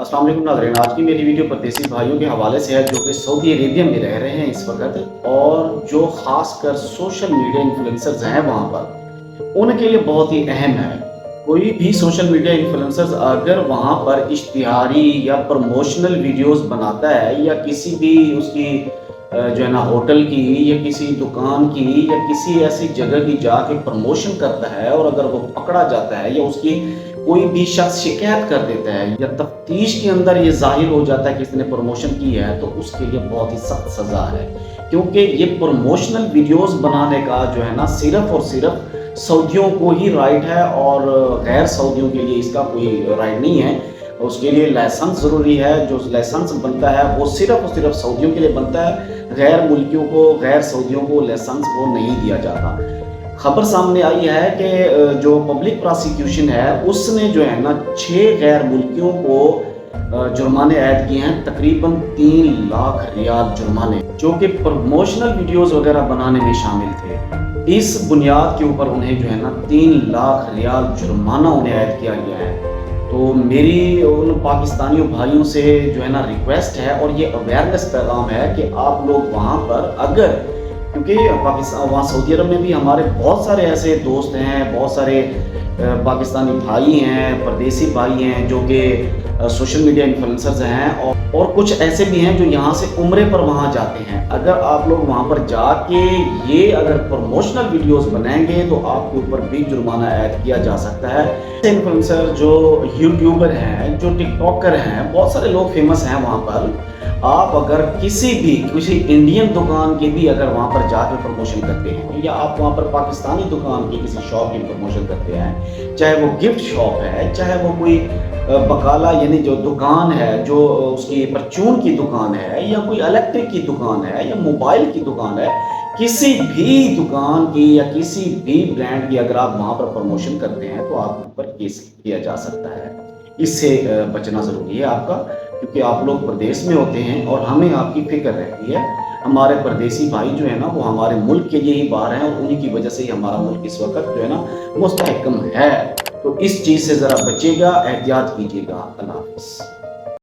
अस्सलाम वालेकुम नाज़रीन, आज की मेरी वीडियो परदेसी भाइयों के हवाले से है जो कि सऊदी अरेबिया में रह रहे हैं इस वक्त, और जो ख़ासकर सोशल मीडिया इन्फ्लुएंसर्स हैं वहाँ पर, उनके लिए बहुत ही अहम है। कोई भी सोशल मीडिया इन्फ्लुएंसर्स अगर वहाँ पर इश्तिहारी या प्रमोशनल वीडियोस बनाता है या किसी भी उसकी जो है ना होटल की या किसी दुकान की या किसी ऐसी जगह की जाके प्रमोशन करता है, और अगर वो पकड़ा जाता है या उसकी कोई भी शख्स शिकायत कर देता है या तफ्तीश के अंदर ये जाहिर हो जाता है कि इसने प्रमोशन की है, तो उसके लिए बहुत ही सख्त सज़ा है। क्योंकि ये प्रमोशनल वीडियोस बनाने का जो है ना सिर्फ और सिर्फ सऊदियों को ही राइट है, और गैर सऊदियों के लिए इसका कोई राइट नहीं है। उसके लिए लाइसेंस ज़रूरी है। जो लाइसेंस बनता है वो सिर्फ और सिर्फ सऊदियों के लिए बनता है। गैर मुल्कियों को, गैर सऊदियों को लाइसेंस वो नहीं दिया जाता। खबर सामने आई है कि जो पब्लिक प्रोसिक्यूशन है उसने जो है ना 6 गैर मुल्कियों को जुर्माने ऐड किए हैं, तकरीबन 3 लाख रियाल जुर्माने, जो कि प्रमोशनल वीडियोस वगैरह बनाने में शामिल थे। इस बुनियाद के ऊपर उन्हें जो है ना 3 लाख रियाल जुर्माना उन्हें ऐड किया गया है। तो मेरी उन पाकिस्तानियों भाइयों से जो है ना रिक्वेस्ट है, और ये अवेयरनेस पैगाम है कि आप लोग वहाँ पर अगर, क्योंकि पाकिस्तान वहाँ सऊदी अरब में भी हमारे बहुत सारे ऐसे दोस्त हैं, बहुत सारे पाकिस्तानी भाई हैं, परदेसी भाई हैं जो कि सोशल मीडिया इन्फ्लुएंसर्स हैं, और कुछ ऐसे भी हैं जो यहाँ से उम्रे पर वहाँ जाते हैं। अगर आप लोग वहाँ पर जाके ये अगर प्रमोशनल वीडियोस बनाएंगे तो आपके ऊपर भी जुर्माना ऐड किया जा सकता है। इन्फ्लुएंसर जो यूट्यूबर हैं, जो टिकटॉकर हैं, बहुत सारे लोग फेमस हैं वहाँ पर। आप अगर किसी इंडियन दुकान के भी अगर वहाँ पर जाकर प्रमोशन करते हैं, या आप वहाँ पर पाकिस्तानी दुकान की किसी शॉप की प्रमोशन करते हैं, चाहे वो गिफ्ट शॉप है, चाहे वो कोई बकाला यानी जो दुकान है, जो उसकी परचून की दुकान है, या कोई इलेक्ट्रिक की दुकान है, या मोबाइल की दुकान है, किसी भी दुकान की या किसी भी ब्रांड की अगर आप वहाँ पर प्रमोशन करते हैं तो आपके ऊपर केस किया जा सकता है। इससे बचना ज़रूरी है आपका, क्योंकि आप लोग प्रदेश में होते हैं और हमें आपकी फिक्र रहती है। हमारे परदेसी भाई जो है ना वो हमारे मुल्क के लिए ही बाहर हैं, और उन्हीं की वजह से ही हमारा मुल्क इस वक्त जो है ना मुस्तहकम है। तो इस चीज़ से ज़रा बचिएगा, एहतियात कीजिएगा। अल्लाह हाफ़िज़।